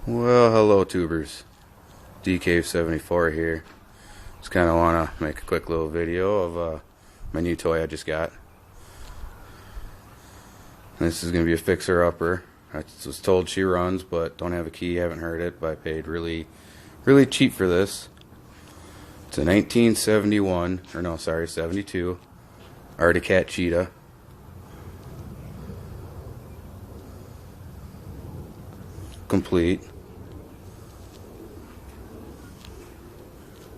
Well, hello tubers. DK74 here. Just kind of want to make a quick little video of my new toy I just got. This is going to be a fixer-upper. I was told she runs, but don't have a key, haven't heard it, but I paid really cheap for this. It's a 1971, or no, sorry, 72 Arctic Cat Cheetah. Complete.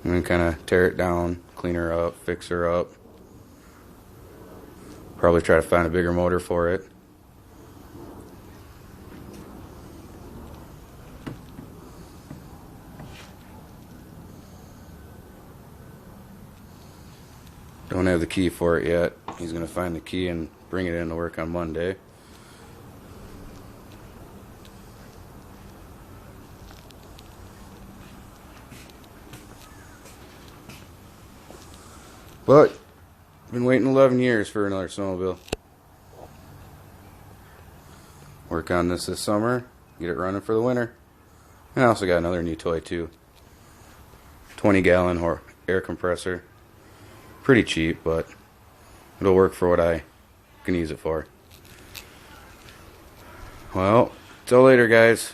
I'm going to kind of tear it down, clean her up, fix her up. Probably try to find a bigger motor for it. Don't have the key for it yet. He's going to find the key and bring it in to work on Monday. But I've been waiting 11 years for another snowmobile. Work on this summer, get it running for the winter. And I also got another new toy too. 20-gallon air compressor. Pretty cheap, but it'll work for what I can use it for. Well, till later guys.